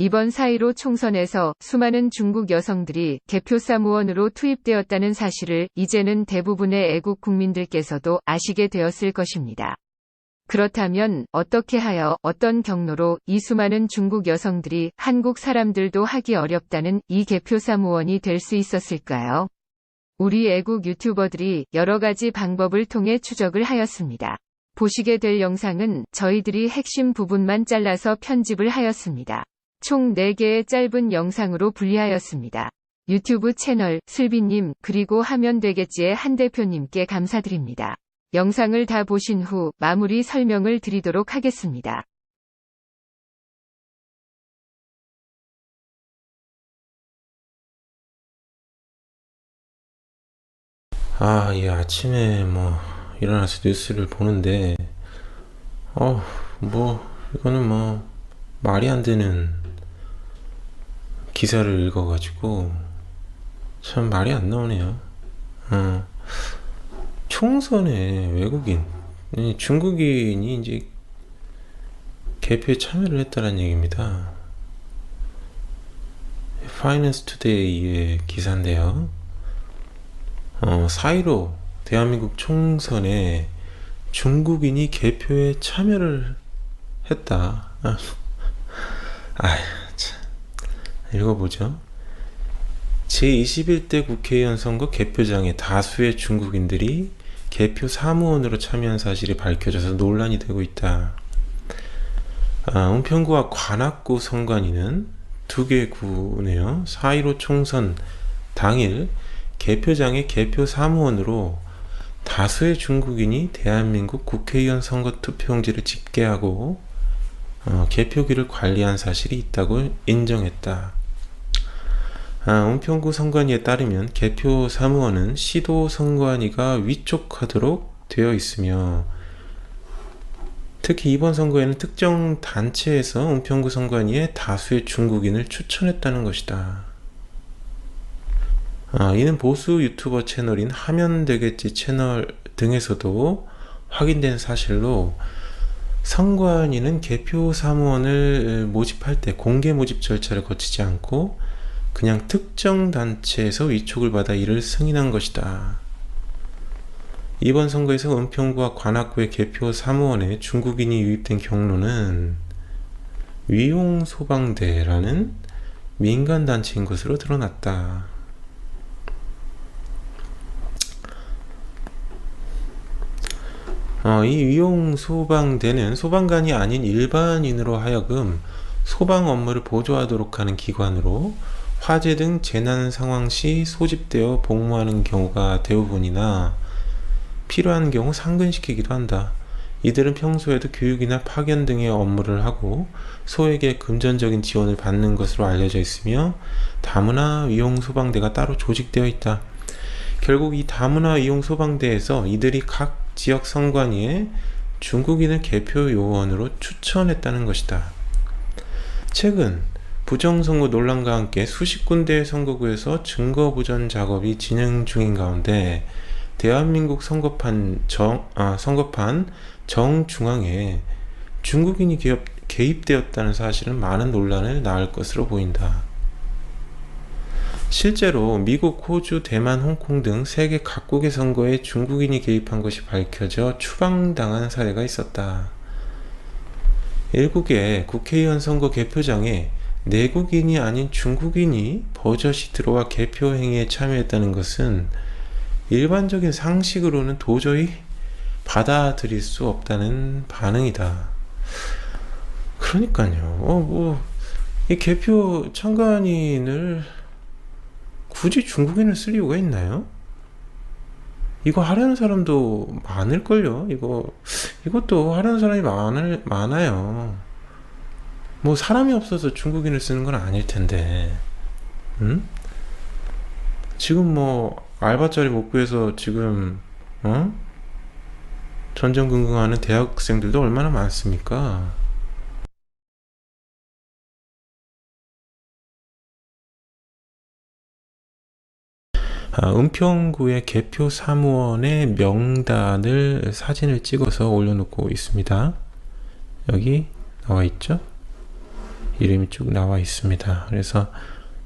이번 4.15 총선에서 수많은 중국 여성들이 개표 사무원으로 투입되었다는 사실을 이제는 대부분의 애국 국민들께서도 아시게 되었을 것입니다. 그렇다면 어떻게 하여 어떤 경로로 이 수많은 중국 여성들이 한국 사람들도 하기 어렵다는 이 개표 사무원이 될 수 있었을까요? 우리 애국 유튜버들이 여러 가지 방법을 통해 추적을 하였습니다. 보시게 될 영상은 저희들이 핵심 부분만 잘라서 편집을 하였습니다. 총 4개의 짧은 영상으로 분리하였습니다. 유튜브 채널 슬비님 그리고 하면 되겠지의 한 대표님께 감사드립니다. 영상을 다 보신 후 마무리 설명을 드리도록 하겠습니다. 예, 아침에 일어나서 뉴스를 보는데, 이거는 말이 안 되는 기사를 읽어가지고, 참 말이 안 나오네요. 총선에 외국인, 중국인이 이제 개표에 참여를 했다는 얘기입니다. 파이낸스 투데이의 기사인데요. 4.15 대한민국 총선에 중국인이 개표에 참여를 했다. 참. 읽어보죠. 제21대 국회의원 선거 개표장에 다수의 중국인들이 개표 사무원으로 참여한 사실이 밝혀져서 논란이 되고 있다. 은평구와 관악구 선관위는 2개 구네요. 4.15 총선 당일 개표장의 개표 사무원으로 다수의 중국인이 대한민국 국회의원 선거 투표용지를 집계하고 개표기를 관리한 사실이 있다고 인정했다. 은평구 선관위에 따르면 개표 사무원은 시도 선관위가 위촉하도록 되어 있으며 특히 이번 선거에는 특정 단체에서 은평구 선관위에 다수의 중국인을 추천했다는 것이다. 이는 보수 유튜버 채널인 하면 되겠지 채널 등에서도 확인된 사실로 선관위는 개표 사무원을 모집할 때 공개 모집 절차를 거치지 않고 그냥 특정 단체에서 위촉을 받아 이를 승인한 것이다. 이번 선거에서 은평구와 관악구의 개표 사무원에 중국인이 유입된 경로는 위용소방대라는 민간단체인 것으로 드러났다. 이 위용소방대는 소방관이 아닌 일반인으로 하여금 소방 업무를 보조하도록 하는 기관으로 화재 등 재난 상황 시 소집되어 복무하는 경우가 대부분이나 필요한 경우 상근시키기도 한다. 이들은 평소에도 교육이나 파견 등의 업무를 하고 소에게 금전적인 지원을 받는 것으로 알려져 있으며 다문화 위용소방대가 따로 조직되어 있다. 결국 이 다문화 위용소방대에서 이들이 각 지역 선관위에 중국인을 개표 요원으로 추천했다는 것이다. 최근 부정선거 논란과 함께 수십 군데의 선거구에서 증거보전 작업이 진행 중인 가운데 대한민국 선거판 정중앙에 중국인이 개입되었다는 사실은 많은 논란을 낳을 것으로 보인다. 실제로 미국, 호주, 대만, 홍콩 등 세계 각국의 선거에 중국인이 개입한 것이 밝혀져 추방당한 사례가 있었다. 일국의 국회의원 선거 개표장에 내국인이 아닌 중국인이 버젓이 들어와 개표 행위에 참여했다는 것은 일반적인 상식으로는 도저히 받아들일 수 없다는 반응이다. 그러니까요. 이 개표 참관인을 굳이 중국인을 쓸 이유가 있나요? 이거 하려는 사람도 많을걸요? 이것도 하려는 사람이 많아요. 사람이 없어서 중국인을 쓰는 건 아닐 텐데. 지금 알바자리 못 구해서 지금, 전전긍긍하는 대학생들도 얼마나 많습니까? 은평구의 개표 사무원의 명단을 사진을 찍어서 올려놓고 있습니다. 여기 나와 있죠? 이름이 쭉 나와 있습니다. 그래서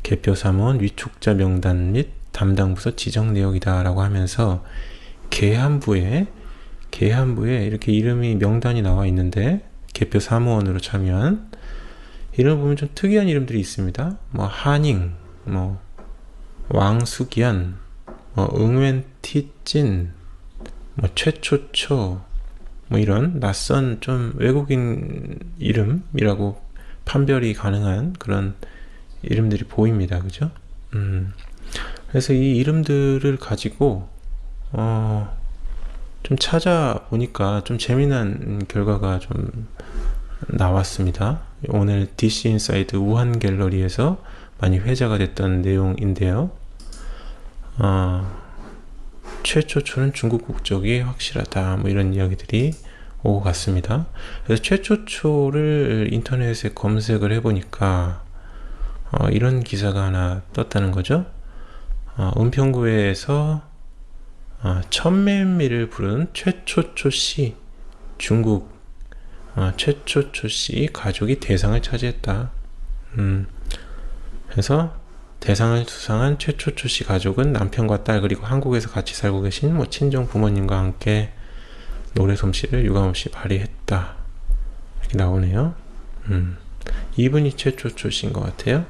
개표 사무원 위촉자 명단 및 담당 부서 지정 내역이다 라고 하면서 계한부에 이렇게 이름이 명단이 나와 있는데 개표 사무원으로 참여한 이름 보면 좀 특이한 이름들이 있습니다. 뭐 한잉, 뭐 왕숙연, 뭐 응웬티찐, 뭐 최초초, 뭐 이런 낯선 좀 외국인 이름이라고 판별이 가능한 그런 이름들이 보입니다. 그죠? 그래서 이 이름들을 가지고 좀 찾아보니까 좀 재미난 결과가 좀 나왔습니다. 오늘 DC 인사이드 우한 갤러리에서 많이 회자가 됐던 내용인데요. 최초초는 중국 국적이 확실하다, 뭐 이런 이야기들이 오고 갔습니다. 그래서 최초초를 인터넷에 검색을 해보니까 이런 기사가 하나 떴다는 거죠. 은평구에서 천맨미를 부른 최초초 씨, 중국 최초초 씨 가족이 대상을 차지했다. 그래서 대상을 수상한 최초초 씨 가족은 남편과 딸 그리고 한국에서 같이 살고 계신 뭐 친정 부모님과 함께 노래 솜씨를 유감없이 발휘했다. 이렇게 나오네요. 이분이 최초초 씨인 것 같아요.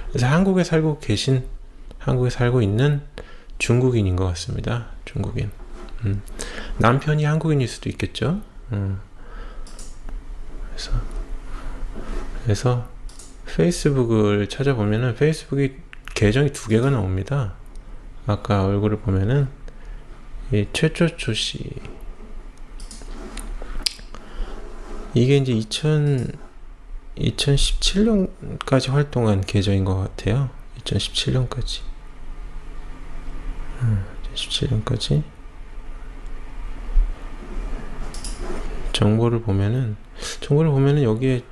그래서 한국에 살고 있는 중국인인 것 같습니다. 중국인. 남편이 한국인일 수도 있겠죠. 그래서 페이스북을 찾아보면은 페이스북이 계정이 2개가 나옵니다. 아까 얼굴을 보면은 이 최초초 씨, 이게 이제 2017년까지 활동한 계정인 것 같아요. 2017년까지. 17년까지 정보를 보면은 여기에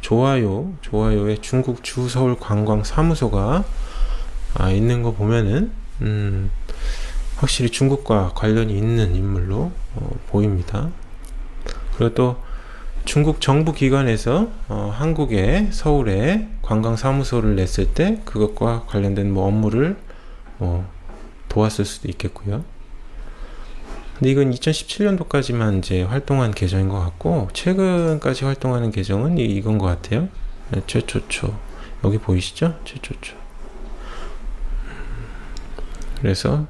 좋아요에 중국 주서울 관광 사무소가 있는 거 보면은 확실히 중국과 관련이 있는 인물로 보입니다. 그리고 또 중국 정부 기관에서 한국의 서울에 관광 사무소를 냈을 때 그것과 관련된 뭐 업무를 도왔을 수도 있겠고요. 근데 이건 2017년도까지만 이제 활동한 계정인 것 같고, 최근까지 활동하는 계정은 이건 것 같아요. 최초초. 여기 보이시죠? 최초초. 그래서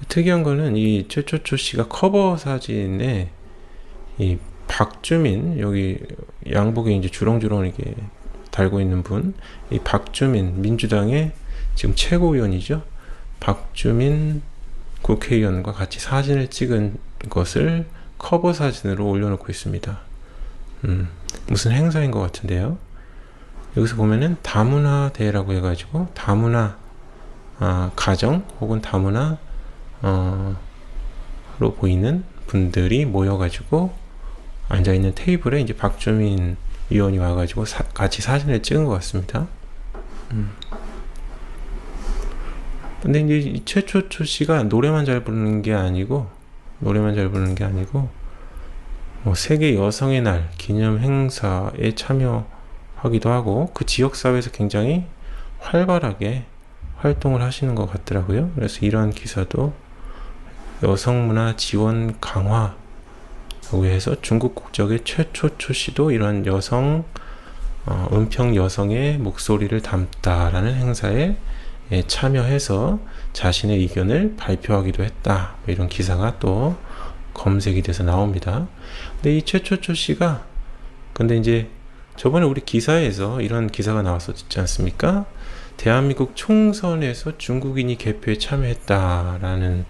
특이한 거는 이 최초초 씨가 커버 사진에 이 박주민, 여기 양복에 이제 주렁주렁 이렇게 달고 있는 분, 이 박주민, 민주당의 지금 최고위원이죠. 박주민 국회의원과 같이 사진을 찍은 것을 커버 사진으로 올려놓고 있습니다. 무슨 행사인 것 같은데요. 여기서 보면은 다문화 대회라고 해가지고 다문화 가정 혹은 다문화로 보이는 분들이 모여가지고 앉아있는 테이블에 이제 박주민 의원이 와가지고 같이 사진을 찍은 것 같습니다. 근데 이제 이 최초초 씨가 노래만 잘 부르는 게 아니고 뭐 세계 여성의 날 기념 행사에 참여하기도 하고 그 지역 사회에서 굉장히 활발하게 활동을 하시는 것 같더라고요. 그래서 이러한 기사도 여성문화 지원 강화라고 해서 중국 국적의 최초초 씨도 이러한 여성 은평 여성의 목소리를 담다라는 행사에 참여해서 자신의 의견을 발표하기도 했다. 이런 기사가 또 검색이 돼서 나옵니다. 근데 이 최초초 씨가 근데 이제 저번에 우리 기사에서 이런 기사가 나왔었지 않습니까? 대한민국 총선에서 중국인이 개표에 참여했다라는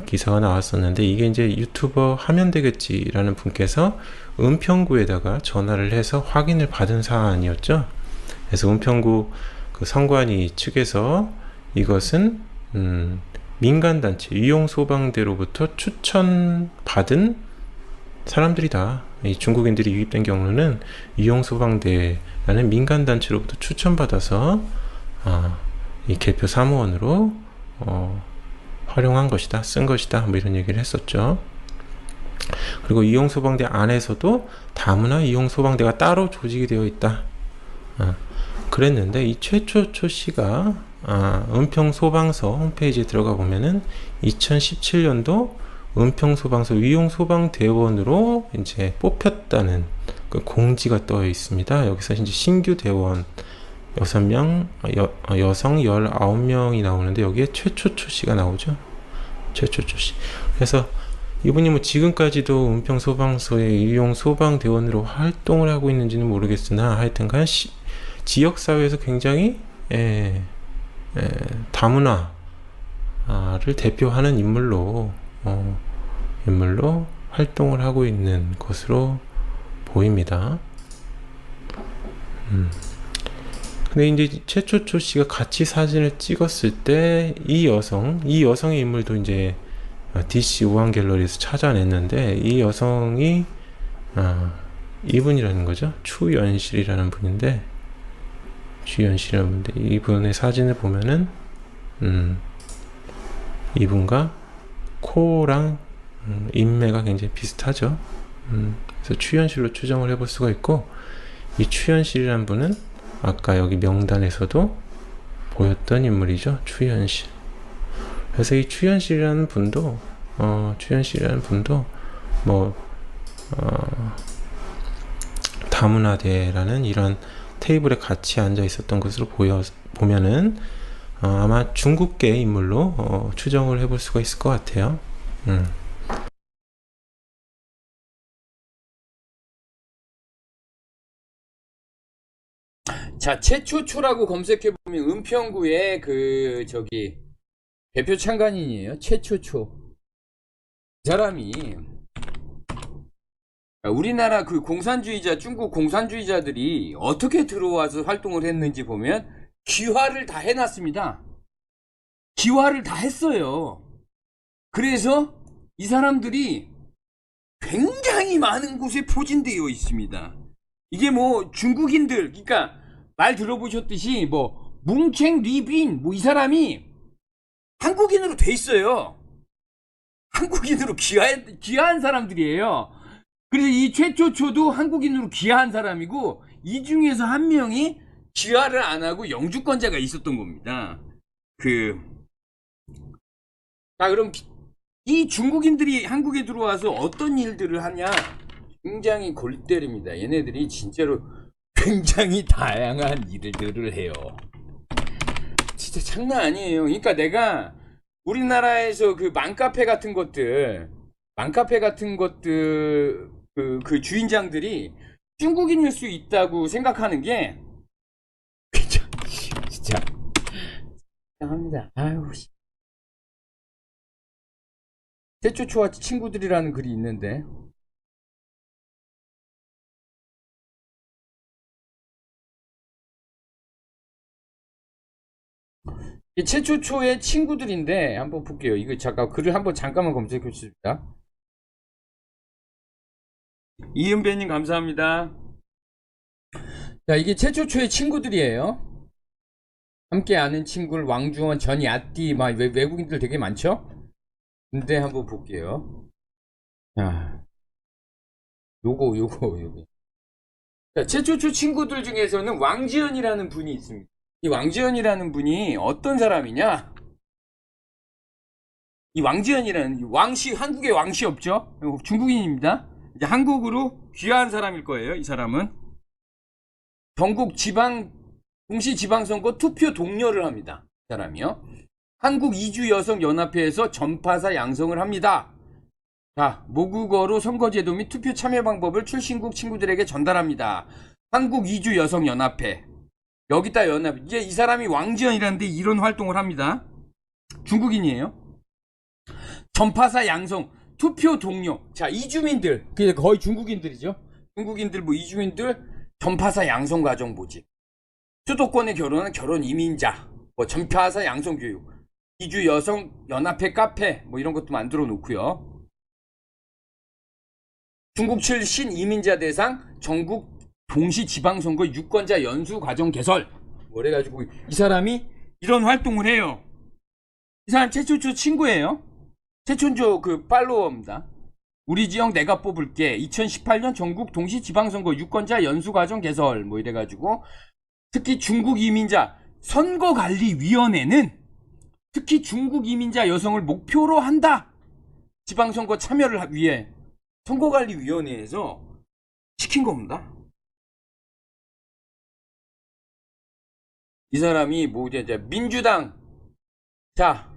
기사가 나왔었는데, 이게 이제 유튜버 하면 되겠지라는 분께서 은평구에다가 전화를 해서 확인을 받은 사안이었죠. 그래서 은평구 그 선관위 측에서 이것은 민간단체 유용소방대로부터 추천받은 사람들이다. 이 중국인들이 유입된 경우는 유용소방대라는 민간단체로부터 추천받아서 이 개표 사무원으로 활용한 것이다, 쓴 것이다, 뭐 이런 얘기를 했었죠. 그리고 이용소방대 안에서도 다문화 이용소방대가 따로 조직이 되어 있다. 그랬는데 이 최초초 씨가 은평소방서 홈페이지에 들어가 보면은 2017년도 은평소방서 위용소방대원으로 이제 뽑혔다는 그 공지가 떠 있습니다. 여기서 이제 신규 대원 6명, 여성 19명이 나오는데 여기에 최초초 씨가 나오죠. 최초초 씨. 그래서 이분이 뭐 지금까지도 은평소방서의 위용소방대원으로 활동을 하고 있는지는 모르겠으나 하여튼간 지역사회에서 굉장히 다문화를 대표하는 인물로 활동을 하고 있는 것으로 보입니다. 근데 이제 최초초 씨가 같이 사진을 찍었을 때 이 여성의 인물도 이제 DC 우한 갤러리에서 찾아냈는데 이 여성이 이분이라는 거죠. 추연실이라는 분인데 이분의 사진을 보면은 이분과 코랑 인매가 굉장히 비슷하죠. 그래서 추연실로 추정을 해볼 수가 있고, 이 추연실이라는 분은 아까 여기 명단에서도 보였던 인물이죠. 추연실. 그래서 이 추연실이라는 분도 뭐 다문화대라는 이런 테이블에 같이 앉아 있었던 것으로 보면은 아마 중국계 인물로 추정을 해볼 수가 있을 것 같아요. 자, 최초초라고 검색해보면 은평구의 대표 참관인이에요. 최초초. 이 사람이 우리나라 중국 공산주의자들이 어떻게 들어와서 활동을 했는지 보면 기화를 다 해놨습니다. 기화를 다 했어요. 그래서 이 사람들이 굉장히 많은 곳에 포진되어 있습니다. 이게 뭐 중국인들, 그러니까 말 들어보셨듯이 뭐 뭉챙 리빈 뭐 이 사람이 한국인으로 돼 있어요. 한국인으로 귀화한 사람들이에요. 그래서 이 최초초도 한국인으로 귀화한 사람이고, 이 중에서 한 명이 귀화를 안 하고 영주권자가 있었던 겁니다. 그럼 이 중국인들이 한국에 들어와서 어떤 일들을 하냐? 굉장히 골 때립니다. 얘네들이 진짜로 굉장히 다양한 일들을 해요. 진짜 장난 아니에요. 그러니까 내가 우리나라에서 그 맘카페 같은 것들 그 주인장들이 중국인일 수 있다고 생각하는 게 진짜 합니다. 아유, 최초초와 친구들이라는 글이 있는데, 이 최초초의 친구들인데 한번 볼게요. 이거 글을 잠깐만 검색해 주십니다. 이은배님 감사합니다. 자, 이게 최초초의 친구들이에요. 함께 아는 친구를 왕중원, 전야띠, 막 외국인들 되게 많죠? 근데 한번 볼게요. 자, 요거. 자, 최초초 친구들 중에서는 왕지연이라는 분이 있습니다. 이 왕지연이라는 분이 어떤 사람이냐? 이 왕지연이라는 한국에 왕씨 없죠? 중국인입니다. 이제 한국으로 귀화한 사람일 거예요. 이 사람은 전국 동시지방선거 투표 동료를 합니다. 이 사람이요. 한국 이주여성연합회에서 전파사 양성을 합니다. 자, 모국어로 선거제도 및 투표 참여 방법을 출신국 친구들에게 전달합니다. 한국 이주여성연합회. 여기다 연합. 이제 이 사람이 왕지연이라는데 이런 활동을 합니다. 중국인이에요. 전파사 양성, 투표 동료. 자, 이주민들. 거의 중국인들이죠. 중국인들, 이주민들, 전파사 양성 과정 모집. 수도권에 결혼한 결혼 이민자. 전파사 양성 교육. 이주 여성 연합회 카페. 이런 것도 만들어 놓고요. 중국 출신 이민자 대상 전국 동시지방선거 유권자 연수 과정 개설. 그래가지고 이 사람이 이런 활동을 해요. 이 사람 최초초 친구예요. 최초초 팔로워입니다. 우리 지역 내가 뽑을게. 2018년 전국 동시지방선거 유권자 연수과정 개설. 뭐 이래가지고 특히 중국 이민자 선거관리위원회는 특히 중국 이민자 여성을 목표로 한다. 지방선거 참여를 위해 선거관리위원회에서 시킨 겁니다. 이 사람이 뭐 이제 민주당 자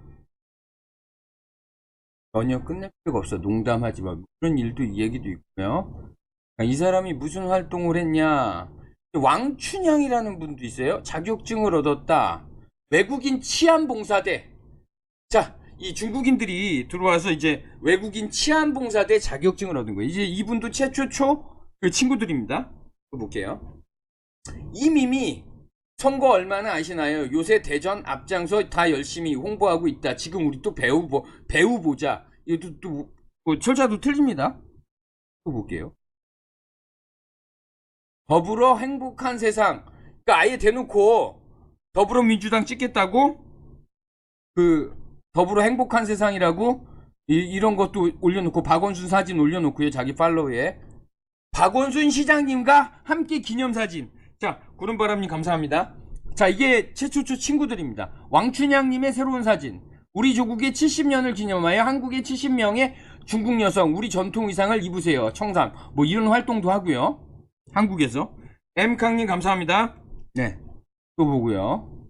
전혀 끝낼 필요가 없어. 농담하지 마. 그런 일도 이 얘기도 있고요. 이 사람이 무슨 활동을 했냐. 왕춘향이라는 분도 있어요. 자격증을 얻었다. 외국인 치안봉사대. 자, 이 중국인들이 들어와서 이제 외국인 치안봉사대 자격증을 얻은 거예요. 이제 이분도 최초초 그 친구들입니다. 볼게요. 이밈이 선거 얼마나 아시나요? 요새 대전 앞장서 다 열심히 홍보하고 있다. 지금 우리 또 배우 보자. 이것도 또 뭐 철자도 틀립니다. 또 볼게요. 더불어 행복한 세상. 그러니까 아예 대놓고 더불어민주당 찍겠다고 그 더불어 행복한 세상이라고 이런 것도 올려놓고 박원순 사진 올려놓고요. 자기 팔로우에 박원순 시장님과 함께 기념사진. 자, 구름바람님 감사합니다. 자, 이게 최초초 친구들입니다. 왕춘향님의 새로운 사진. 우리 조국의 70년을 기념하여 한국의 70명의 중국 여성 우리 전통 의상을 입으세요. 청산. 뭐 이런 활동도 하고요. 한국에서. M캉님 감사합니다. 네. 또 보고요.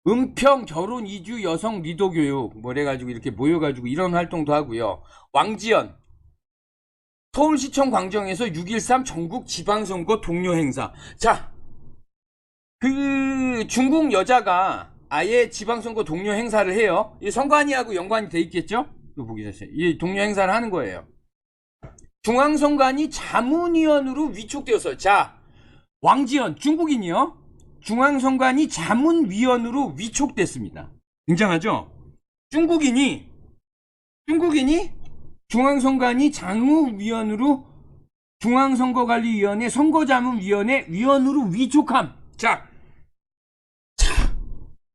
은평 결혼 이주 여성 리더 교육. 뭐 이래가지고 이렇게 모여가지고 이런 활동도 하고요. 왕지연. 서울시청 광장에서 6.13 전국 지방선거 동료 행사. 자, 그 중국 여자가 아예 지방선거 동료 행사를 해요. 이 선관위하고 연관이 돼 있겠죠? 이거 보기 자세히. 이 동료 행사를 하는 거예요. 중앙선관위 자문위원으로 위촉되었어요. 자, 왕지연 중국인이요. 중앙선관위 자문위원으로 위촉됐습니다. 굉장하죠? 중국인이 중앙선관위 자문위원으로 중앙선거관리위원회 선거자문위원회 위원으로 위촉함. 자,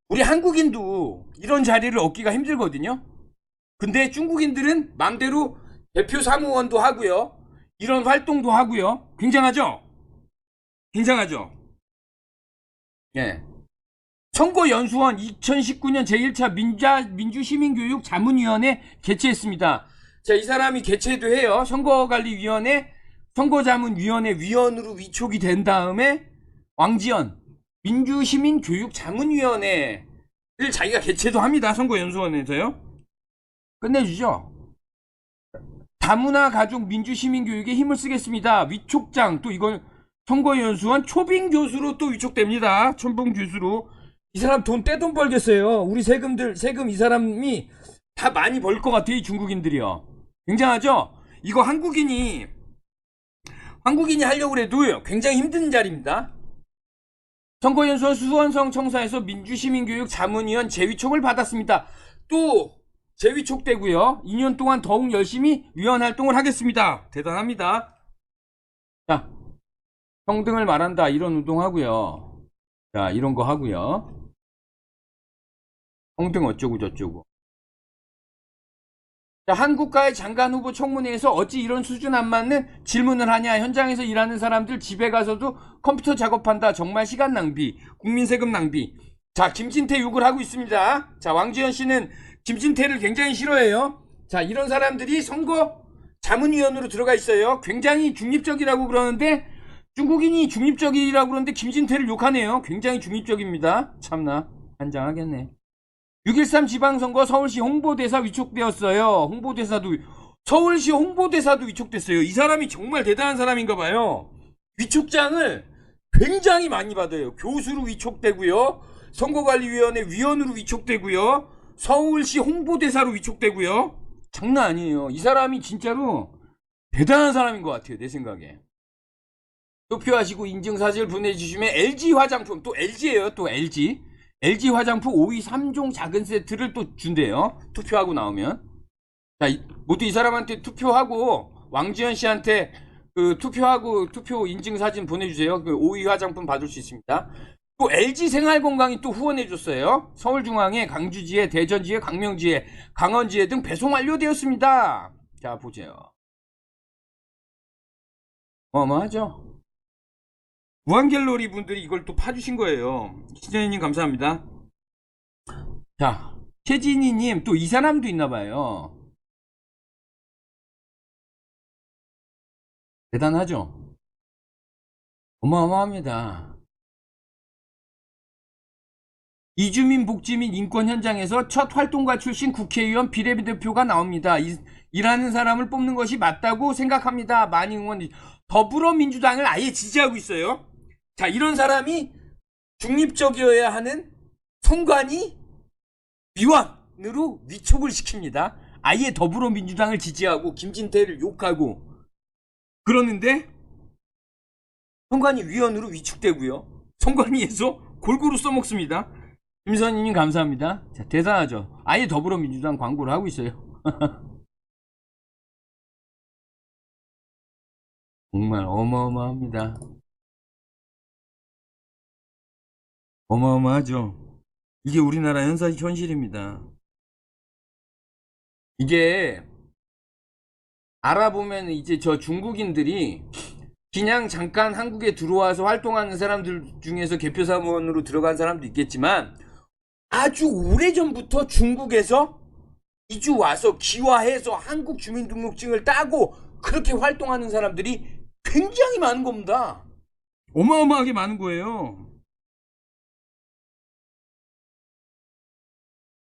우리 한국인도 이런 자리를 얻기가 힘들거든요. 근데 중국인들은 맘대로 대표 사무원도 하고요. 이런 활동도 하고요. 굉장하죠? 굉장하죠? 예. 선거연수원 2019년 제1차 민주시민교육 자문위원회 개최했습니다. 자, 이 사람이 개최도 해요. 선거관리위원회, 선거자문위원회 위원으로 위촉이 된 다음에 왕지연 민주시민교육자문위원회를 자기가 개최도 합니다. 선거연수원에서요. 끝내주죠. 다문화 가족 민주시민교육에 힘을 쓰겠습니다. 위촉장 또 이건 선거연수원 초빙 교수로 또 위촉됩니다. 초빙 교수로. 이 사람 떼돈 벌겠어요. 우리 세금 이 사람이 다 많이 벌 것 같아요. 이 중국인들이요. 굉장하죠? 이거 한국인이 하려고 해도 굉장히 힘든 자리입니다. 선거연수원 수원성 청사에서 민주시민교육 자문위원 재위촉을 받았습니다. 또 재위촉되고요. 2년 동안 더욱 열심히 위원 활동을 하겠습니다. 대단합니다. 자, 평등을 말한다. 이런 운동하고요. 자, 이런 거 하고요. 평등 어쩌고 저쩌고. 자, 한국가의 장관 후보 청문회에서 어찌 이런 수준 안 맞는 질문을 하냐. 현장에서 일하는 사람들 집에 가서도 컴퓨터 작업한다. 정말 시간 낭비. 국민 세금 낭비. 자, 김진태 욕을 하고 있습니다. 자, 왕지연 씨는 김진태를 굉장히 싫어해요. 자, 이런 사람들이 선거 자문위원으로 들어가 있어요. 굉장히 중립적이라고 그러는데 중국인이 중립적이라고 그러는데 김진태를 욕하네요. 굉장히 중립적입니다. 참나 한장하겠네. 6.13 지방선거 서울시 홍보대사 위촉되었어요. 서울시 홍보대사도 위촉됐어요. 이 사람이 정말 대단한 사람인가 봐요. 위촉장을 굉장히 많이 받아요. 교수로 위촉되고요. 선거관리위원회 위원으로 위촉되고요. 서울시 홍보대사로 위촉되고요. 장난 아니에요. 이 사람이 진짜로 대단한 사람인 것 같아요. 내 생각에. 투표하시고 인증사진을 보내주시면 LG 화장품, 또 LG예요. 또 LG 화장품 5위 3종 작은 세트를 또 준대요. 투표하고 나오면. 자, 모두 이 사람한테 투표하고 왕지연 씨한테 그 투표 인증사진 보내주세요. 그 5위 화장품 받을 수 있습니다. 또 LG 생활건강이 또 후원해줬어요. 서울중앙에, 강주지에, 대전지에, 강명지에, 강원지에 등 배송 완료되었습니다. 자, 보세요. 어마하죠? 무한갤러리 분들이 이걸 또 파주신 거예요. 신현희님 감사합니다. 자, 최진희님, 또 이 사람도 있나봐요. 대단하죠? 어마어마합니다. 이주민 복지민 인권 현장에서 첫 활동가 출신 국회의원 비례대표가 나옵니다. 일하는 사람을 뽑는 것이 맞다고 생각합니다. 많이 응원. 더불어민주당을 아예 지지하고 있어요. 자, 이런 사람이 중립적이어야 하는 선관위 위원으로 위촉을 시킵니다. 아예 더불어민주당을 지지하고 김진태를 욕하고 그러는데 선관위 위원으로 위축되고요. 선관위에서 골고루 써먹습니다. 김선희님 감사합니다. 자, 대단하죠. 아예 더불어민주당 광고를 하고 있어요. 정말 어마어마합니다. 어마어마하죠. 이게 우리나라 현실입니다. 이게 알아보면 이제 저 중국인들이 그냥 잠깐 한국에 들어와서 활동하는 사람들 중에서 개표사무원으로 들어간 사람도 있겠지만 아주 오래전부터 중국에서 이주 와서 귀화해서 한국 주민등록증을 따고 그렇게 활동하는 사람들이 굉장히 많은 겁니다. 어마어마하게 많은 거예요.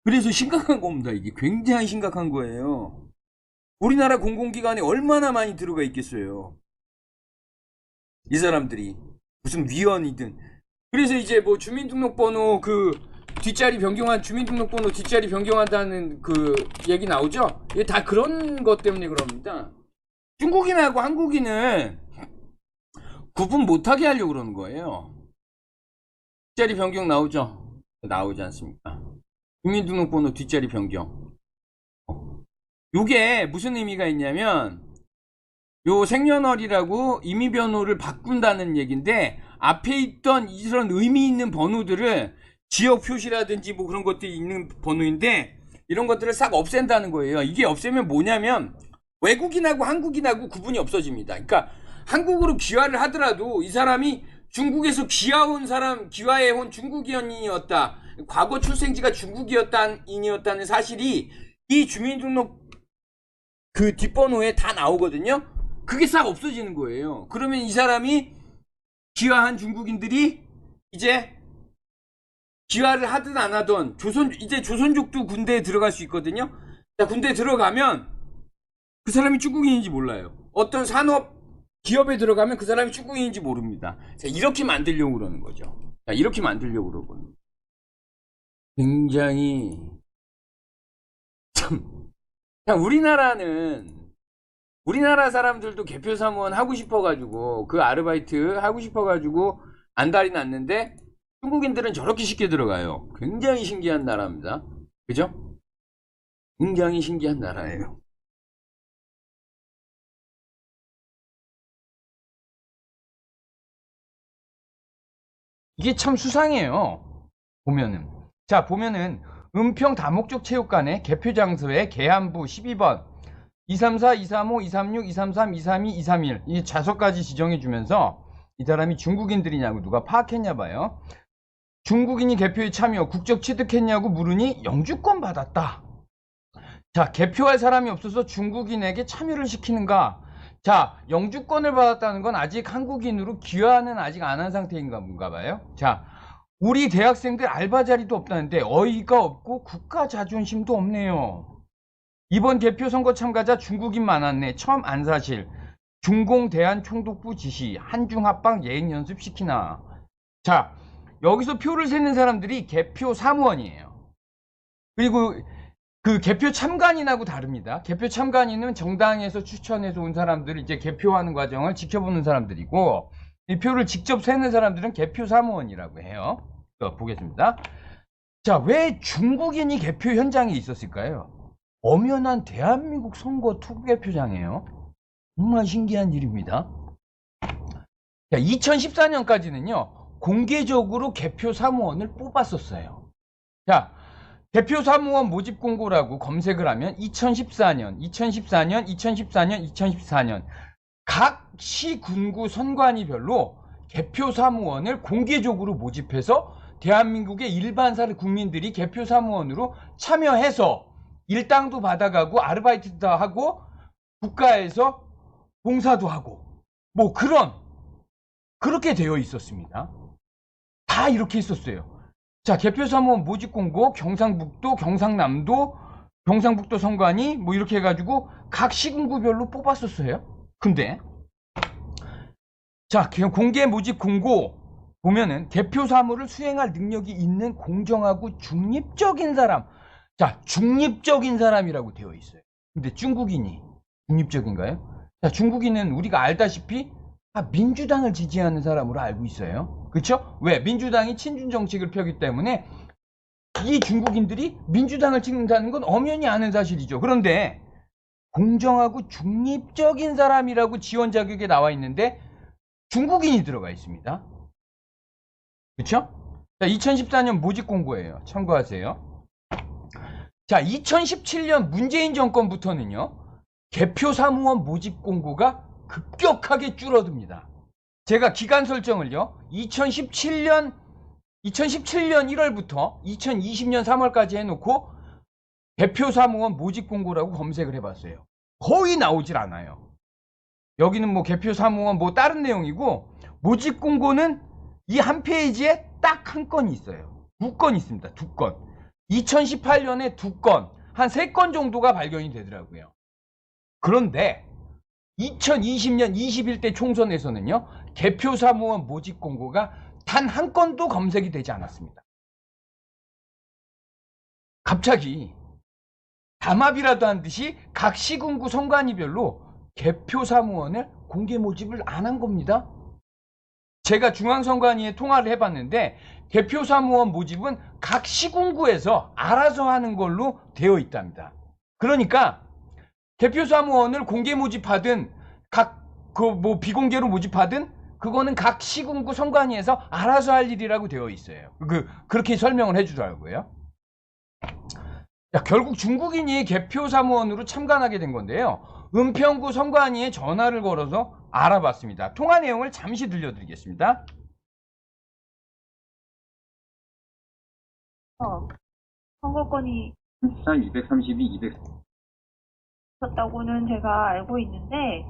그래서 심각한 겁니다. 이게 굉장히 심각한 거예요. 우리나라 공공기관에 얼마나 많이 들어가 있겠어요. 이 사람들이 무슨 위원이든. 그래서 이제 뭐 주민등록번호 주민등록번호 뒷자리 변경한다는 그 얘기 나오죠? 이게 다 그런 것 때문에 그럽니다. 중국인하고 한국인은 구분 못하게 하려고 그러는 거예요. 뒷자리 변경 나오죠? 나오지 않습니까? 주민등록번호 뒷자리 변경. 요게 무슨 의미가 있냐면 요 생년월일하고 임의번호를 바꾼다는 얘기인데 앞에 있던 이런 의미 있는 번호들을 지역 표시라든지 뭐 그런 것들이 있는 번호인데 이런 것들을 싹 없앤다는 거예요. 이게 없애면 뭐냐면 외국인하고 한국인하고 구분이 없어집니다. 그러니까 한국으로 귀화를 하더라도 이 사람이 중국에서 귀화해온 중국인이었다. 과거 출생지가 중국인이었다는 사실이 이 주민등록 그 뒷번호에 다 나오거든요. 그게 싹 없어지는 거예요. 그러면 이 사람이 귀화한 중국인들이 이제 귀화를 하든 안 하든 이제 조선족도 군대에 들어갈 수 있거든요. 자, 군대에 들어가면 그 사람이 중국인인지 몰라요. 어떤 산업 기업에 들어가면 그 사람이 중국인인지 모릅니다. 자, 이렇게 만들려고 그러는 거죠. 자, 이렇게 만들려고 그러거든요. 굉장히 참 우리나라 사람들도 개표사무원 하고 싶어가지고 그 아르바이트 하고 싶어가지고 안달이 났는데 중국인들은 저렇게 쉽게 들어가요. 굉장히 신기한 나라입니다. 그죠? 굉장히 신기한 나라예요. 이게 참 수상해요. 보면은. 자, 보면은 은평 다목적 체육관에 개표 장소에 계안부 12번 234, 235, 236, 233, 232, 231 이 좌석까지 지정해 주면서 이 사람이 중국인들이냐고 누가 파악했냐 봐요. 중국인이 개표에 참여 국적 취득했냐고 물으니 영주권 받았다. 자, 개표할 사람이 없어서 중국인에게 참여를 시키는가? 자, 영주권을 받았다는 건 아직 한국인으로 귀화는 아직 안 한 상태인가 봐요. 자, 우리 대학생들 알바 자리도 없다는데 어이가 없고 국가 자존심도 없네요. 이번 개표 선거 참가자 중국인 많았네. 처음 안사실. 중공대한총독부 지시. 한중합방 예행연습 시키나. 자, 여기서 표를 세는 사람들이 개표 사무원이에요. 그리고 그 개표 참관인하고 다릅니다. 개표 참관인은 정당에서 추천해서 온 사람들을 이제 개표하는 과정을 지켜보는 사람들이고 이 표를 직접 세는 사람들은 개표 사무원이라고 해요. 보겠습니다. 자, 왜 중국인이 개표 현장에 있었을까요? 엄연한 대한민국 선거 투개표장이에요. 정말 신기한 일입니다. 2014년까지는요. 공개적으로 개표 사무원을 뽑았었어요. 자, 대표 사무원 모집 공고라고 검색을 하면 2014년, 2014년 각 시, 군구, 선관위별로 개표 사무원을 공개적으로 모집해서 대한민국의 일반 국민들이 개표 사무원으로 참여해서 일당도 받아가고 아르바이트도 하고 국가에서 봉사도 하고 뭐 그렇게 되어 있었습니다. 다 이렇게 있었어요. 자, 개표 사무원 모집 공고 경상북도, 경상남도, 경상북도 선관위 뭐 이렇게 해가지고 각 시군구별로 뽑았었어요. 근데 자, 공개 모집 공고 보면은 개표 사무를 수행할 능력이 있는 공정하고 중립적인 사람. 자, 중립적인 사람이라고 되어 있어요. 근데 중국인이 중립적인가요? 자, 중국인은 우리가 알다시피 민주당을 지지하는 사람으로 알고 있어요. 그렇죠? 왜? 민주당이 친중 정책을 펴기 때문에 이 중국인들이 민주당을 찍는다는 건 엄연히 아는 사실이죠. 그런데 공정하고 중립적인 사람이라고 지원 자격에 나와 있는데 중국인이 들어가 있습니다. 그렇죠? 자, 2014년 모집 공고예요. 참고하세요. 자, 2017년 문재인 정권부터는요. 개표 사무원 모집 공고가 급격하게 줄어듭니다. 제가 기간 설정을요. 2017년 1월부터 2020년 3월까지 해놓고 대표 사무원 모집 공고라고 검색을 해봤어요. 거의 나오질 않아요. 여기는 뭐 개표 사무원 뭐 다른 내용이고 모집 공고는 이 한 페이지에 딱 한 건이 있어요. 2건 있습니다. 2건. 2018년에 2건, 한 3건 정도가 발견이 되더라고요. 그런데 2020년 21대 총선에서는요. 개표 사무원 모집 공고가 단 한 건도 검색이 되지 않았습니다. 갑자기 담합이라도 한 듯이 각 시군구 선관위별로 개표 사무원을 공개 모집을 안 한 겁니다. 제가 중앙선관위에 통화를 해봤는데 개표 사무원 모집은 각 시군구에서 알아서 하는 걸로 되어 있답니다. 그러니까 개표 사무원을 공개 모집하든 비공개로 모집하든 그거는 각 시군구 선관위에서 알아서 할 일이라고 되어 있어요. 그렇게 설명을 해주더라고요. 자, 결국 중국인이 개표 사무원으로 참관하게 된 건데요. 은평구 선관위에 전화를 걸어서 알아봤습니다. 통화 내용을 잠시 들려드리겠습니다. 선거권이 232, 200. 있었다고는 제가 알고 있는데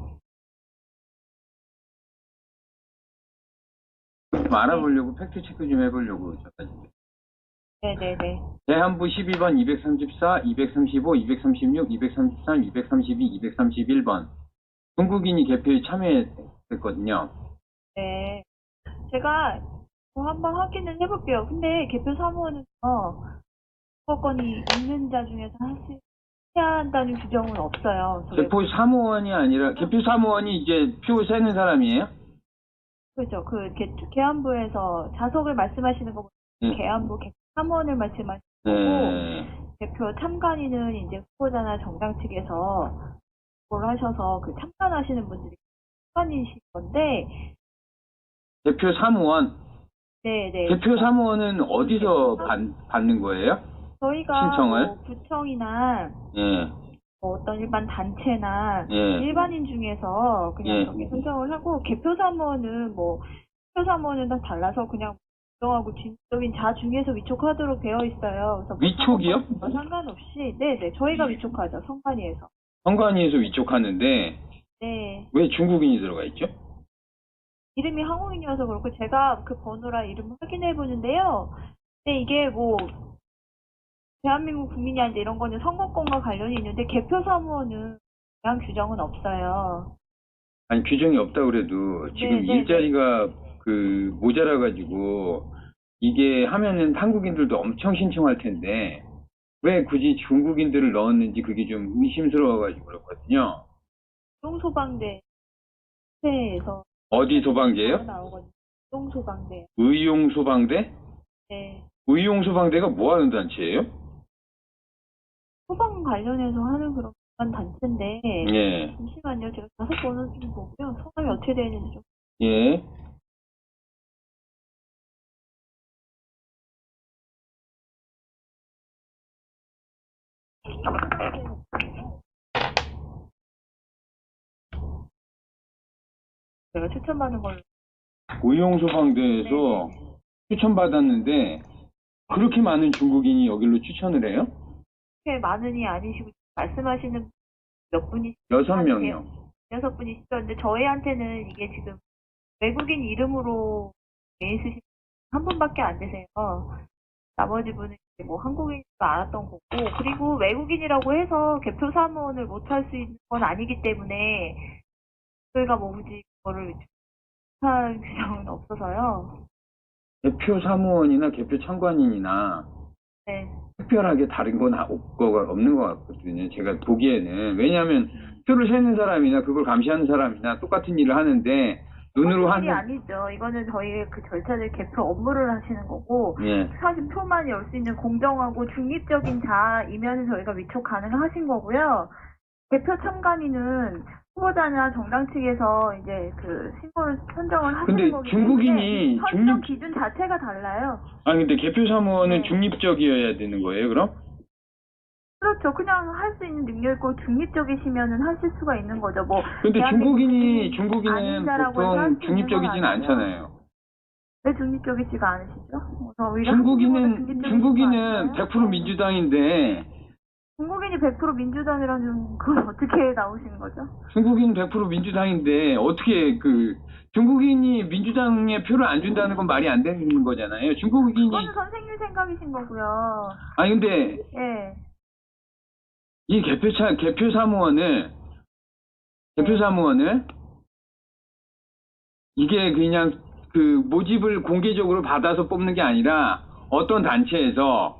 좀 알아보려고 팩트 체크 좀 해보려고 잠깐. 네네네. 대한부 12번 234, 235, 236, 233, 232, 231번 중국인이 개표에 참여했거든요. 네. 제가 한번 확인을 해볼게요. 근데 개표 사무원은 선거권이 있는 자 중에서 해야 한다는 규정은 없어요. 개표 사무원이 아니라 개표 사무원이 이제 표 세는 사람이에요? 그렇죠. 계안부에서 자석을 말씀하시는 거 보면 계안부 개표 사무원을 말씀하시는 거고 대표 참관인은 이제 후보자나 정당 측에서 그걸 하셔서 참관하시는 분들이 참관이신 건데 대표 사무원. 네네. 대표 사무원은 어디서 받는 거예요? 저희가 신청을? 뭐 구청이나 뭐 어떤 일반 단체나 일반인 중에서 그냥 저기 선정을 하고 개표 사무원은 개표 사무원은 다 달라서 그냥 공정하고 진적인 자 중에서 위촉하도록 되어 있어요. 그래서 위촉이요? 상관없이 네네 저희가 위촉하죠. 선관위에서. 선관위에서 위촉하는데 네. 왜 중국인이 들어가 있죠? 이름이 한국인이어서 그렇고 제가 그 번호랑 이름을 확인해 보는데요. 근데 이게 대한민국 국민이 아닌데 이런 거는 선거권과 관련이 있는데 개표 사무원은 그냥 규정은 없어요. 아니 규정이 없다 그래도 지금 일자리가 모자라 가지고 이게 하면은 한국인들도 엄청 신청할 텐데 왜 굳이 중국인들을 넣었는지 그게 좀 의심스러워 가지고 그렇거든요. 의용소방대에서 어디 소방대요? 나오거든요. 의용소방대. 의용소방대? 네. 의용소방대가 뭐 하는 단체예요? 소방 관련해서 하는 그런 단체인데. 예. 잠시만요. 제가 자석 번호 좀 보고요. 성함이 어떻게 되어 있는지 좀. 예. 제가 추천받은 걸로. 의용소방대에서 추천받았는데 그렇게 많은 중국인이 여기로 추천을 해요? 그렇게 많은이 아니시고 말씀하시는 몇 분이 6명이요. 6분이시죠. 근데 저희한테는 이게 지금 외국인 이름으로 있으신 한 분밖에 안 되세요. 나머지 분은 이제 뭐 한국인도 알았던 거고, 그리고 외국인이라고 해서 개표 사무원을 못할 수 있는 건 아니기 때문에 저희가 뭐 굳이 그거를 할 규정은 없어서요. 개표 사무원이나 개표 참관인이나 네. 특별하게 다른 건 없는 것 같거든요. 제가 보기에는. 왜냐하면 표를 세는 사람이나 그걸 감시하는 사람이나 똑같은 일을 하는데 눈으로 일이 하는. 아니죠. 이거는 저희의 그 절차들 개표 업무를 하시는 거고, 예. 사실 표만 열 수 있는 공정하고 중립적인 자이면 저희가 위촉 가능하신 거고요. 개표 참관인은 후보자나 정당 측에서 이제 그 신고를 선정을 하시는 근데 거기 중국인이 때문에 선정 기준 자체가 달라요. 아니 근데 개표 사무원은 네. 중립적이어야 되는 거예요, 그럼? 그렇죠. 그냥 할 수 있는 능력 있고 중립적이시면은 하실 수가 있는 거죠. 뭐 근데 대한민국이 중국인은 아닌 자라고 해서 할수 보통 있는 건 중립적이진 아니죠. 않잖아요. 왜 중립적이지가 않으시죠? 오히려 한국인보다 중립적이지 중국인은 않나요? 100% 민주당인데 중국인이 100% 민주당이라는 그건 어떻게 나오신 거죠? 중국인 100% 민주당인데 어떻게 중국인이 민주당에 표를 안 준다는 건 말이 안 되는 거잖아요. 중국인이 그거는 선생님 생각이신 거고요. 아니 근데 예. 이 개표 사무원을 이게 그냥 모집을 공개적으로 받아서 뽑는 게 아니라 어떤 단체에서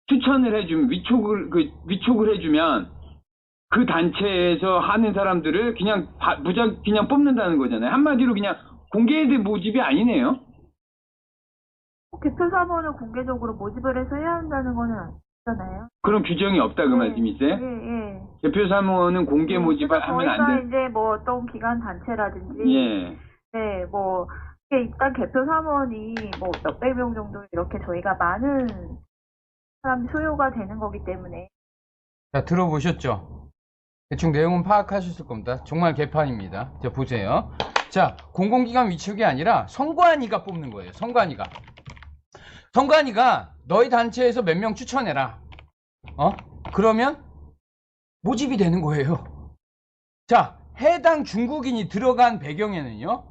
추천을 해주면 위촉을 해주면 그 단체에서 하는 사람들을 그냥 그냥 뽑는다는 거잖아요. 한마디로 그냥 공개된 모집이 아니네요. 개표 사무원을 공개적으로 모집을 해서 해야 한다는 거는 아니잖아요. 그런 규정이 없다 그 말씀이세요? 예. 개표 사무원은 공개 모집을 하면 안 저희가 돼. 이제 뭐 어떤 기관 단체라든지, 예. 네, 뭐 일단 개표 사무원이 뭐 몇백 명 정도 이렇게 저희가 많은 사람 소요가 되는 거기 때문에. 자, 들어보셨죠? 대충 내용은 파악하셨을 겁니다. 정말 개판입니다. 자, 보세요. 자, 공공기관 위촉이 아니라 선관위가 뽑는 거예요. 선관위가 너희 단체에서 몇 명 추천해라. 그러면 모집이 되는 거예요. 자, 해당 중국인이 들어간 배경에는요,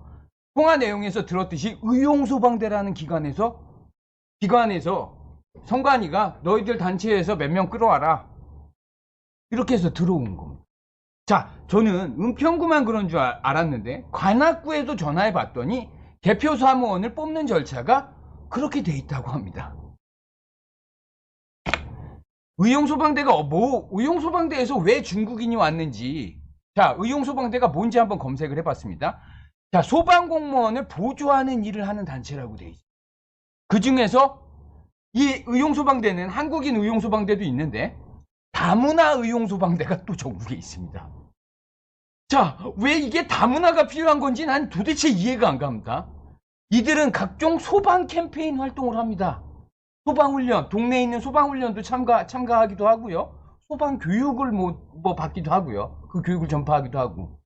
통화 내용에서 들었듯이 의용소방대라는 기관에서 선관위가 너희들 단체에서 몇 명 끌어와라. 이렇게 해서 들어온 겁니다. 자, 저는 은평구만 그런 줄 알았는데 관악구에도 전화해 봤더니 개표 사무원을 뽑는 절차가 그렇게 돼 있다고 합니다. 의용소방대에서 왜 중국인이 왔는지, 자, 의용소방대가 뭔지 한번 검색을 해봤습니다. 자, 소방공무원을 보조하는 일을 하는 단체라고 돼 있어요. 그 중에서 이 의용소방대는 한국인 의용소방대도 있는데 다문화 의용소방대가 또 전국에 있습니다. 자, 왜 이게 다문화가 필요한 건지 난 도대체 이해가 안 갑니다. 이들은 각종 소방 캠페인 활동을 합니다. 소방훈련, 동네에 있는 소방훈련도 참가하기도 하고요. 소방 교육을 뭐 받기도 하고요. 그 교육을 전파하기도 하고.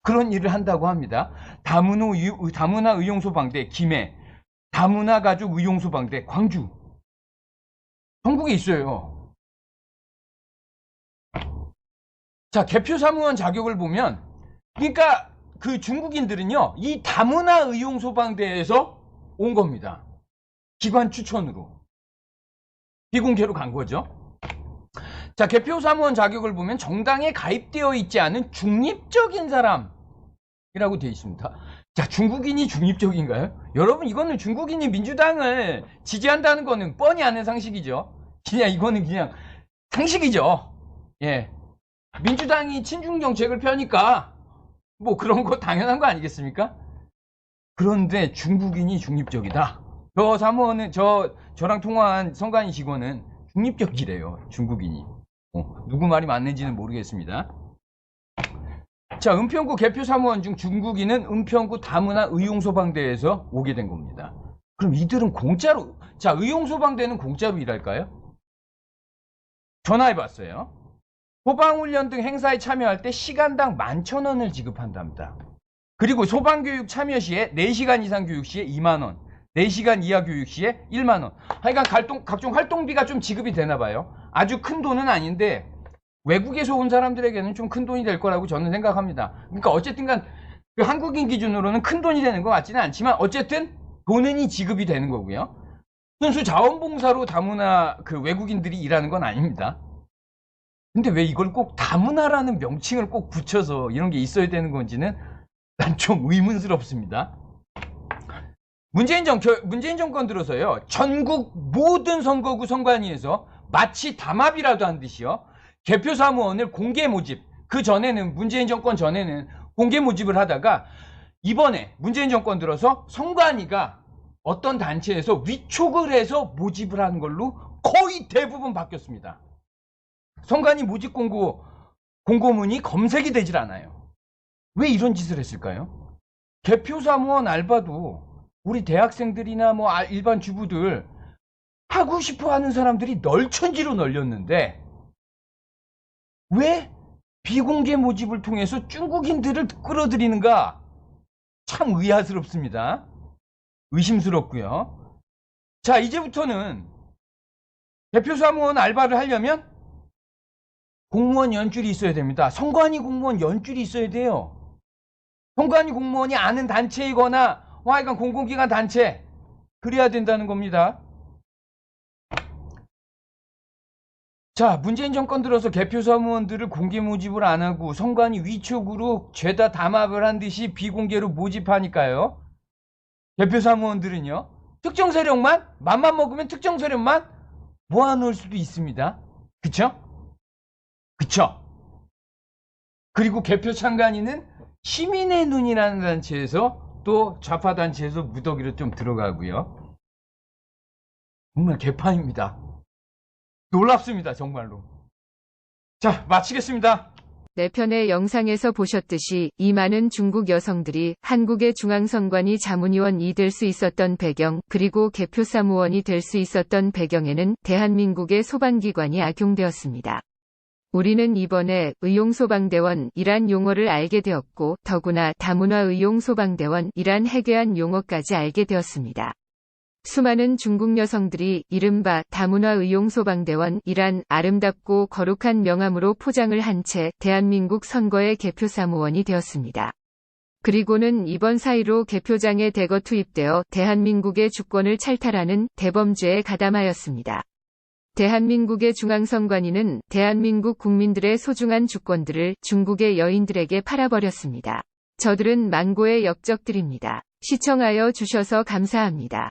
그런 일을 한다고 합니다. 다문화 의용소방대 김해, 다문화 가족 의용소방대 광주. 전국에 있어요. 자, 개표 사무원 자격을 보면, 그러니까 그 중국인들은요, 이 다문화 의용소방대에서 온 겁니다. 기관 추천으로. 비공개로 간 거죠. 자, 개표 사무원 자격을 보면 정당에 가입되어 있지 않은 중립적인 사람이라고 되어 있습니다. 자, 중국인이 중립적인가요? 여러분, 이거는 중국인이 민주당을 지지한다는 거는 뻔히 아는 상식이죠. 이거는 그냥 상식이죠. 예. 민주당이 친중 정책을 펴니까 뭐 그런 거 당연한 거 아니겠습니까? 그런데 중국인이 중립적이다. 저 사무원은 저랑 통화한 선관위 직원은 중립적이래요. 중국인이. 누구 말이 맞는지는 모르겠습니다. 자, 은평구 개표 사무원 중 중국인은 은평구 다문화 의용소방대에서 오게 된 겁니다. 그럼 이들은 공짜로, 자, 의용소방대는 공짜로 일할까요? 전화해봤어요. 소방훈련 등 행사에 참여할 때 시간당 11,000원을 지급한답니다. 그리고 소방교육 참여 시에 4시간 이상 교육 시에 2만 원, 4시간 이하 교육 시에 1만 원. 하여간 각종 활동비가 좀 지급이 되나 봐요. 아주 큰 돈은 아닌데 외국에서 온 사람들에게는 좀 큰 돈이 될 거라고 저는 생각합니다. 그러니까 어쨌든 간 그 한국인 기준으로는 큰 돈이 되는 것 같지는 않지만 어쨌든 돈은 지급이 되는 거고요. 순수 자원봉사로 다문화 그 외국인들이 일하는 건 아닙니다. 근데 왜 이걸 꼭 다문화라는 명칭을 꼭 붙여서 이런 게 있어야 되는 건지는 난 좀 의문스럽습니다. 문재인 정권 들어서요, 전국 모든 선거구 선관위에서 마치 담합이라도 한 듯이요, 개표 사무원을 공개 모집, 그 전에는, 문재인 정권 전에는 공개 모집을 하다가 이번에 문재인 정권 들어서 선관위가 어떤 단체에서 위촉을 해서 모집을 하는 걸로 거의 대부분 바뀌었습니다. 선관위 모집 공고문이 검색이 되질 않아요. 왜 이런 짓을 했을까요? 개표 사무원 알바도 우리 대학생들이나 뭐 일반 주부들 하고 싶어 하는 사람들이 널천지로 널렸는데 왜 비공개 모집을 통해서 중국인들을 끌어들이는가? 참 의아스럽습니다. 의심스럽고요. 자, 이제부터는 개표 사무원 알바를 하려면 공무원 연줄이 있어야 됩니다. 선관위 공무원 연줄이 있어야 돼요. 선관위 공무원이 아는 단체이거나 하여간 공공기관 단체, 그래야 된다는 겁니다. 자, 문재인 정권 들어서 개표 사무원들을 공개 모집을 안 하고 선관위 위촉으로 죄다 담합을 한 듯이 비공개로 모집하니까요, 개표 사무원들은요, 특정 세력만, 맘만 먹으면 특정 세력만 모아놓을 수도 있습니다. 그쵸? 그리고 개표 참관인은 시민의 눈이라는 단체에서 또 좌파 단체에서 무더기로 좀 들어가고요. 정말 개판입니다. 놀랍습니다, 정말로. 자, 마치겠습니다. 네 편의 영상에서 보셨듯이 이 많은 중국 여성들이 한국의 중앙선관위 자문위원이 될 수 있었던 배경, 그리고 개표 사무원이 될 수 있었던 배경에는 대한민국의 소방기관이 악용되었습니다. 우리는 이번에 의용소방대원이란 용어를 알게 되었고, 더구나 다문화 의용소방대원이란 해괴한 용어까지 알게 되었습니다. 수많은 중국 여성들이 이른바 다문화 의용소방대원이란 아름답고 거룩한 명함으로 포장을 한 채 대한민국 선거의 개표 사무원이 되었습니다. 그리고는 이번 사이로 개표장에 대거 투입되어 대한민국의 주권을 찰탈하는 대범죄에 가담하였습니다. 대한민국의 중앙선관위는 대한민국 국민들의 소중한 주권들을 중국의 여인들에게 팔아버렸습니다. 저들은 망고의 역적들입니다. 시청하여 주셔서 감사합니다.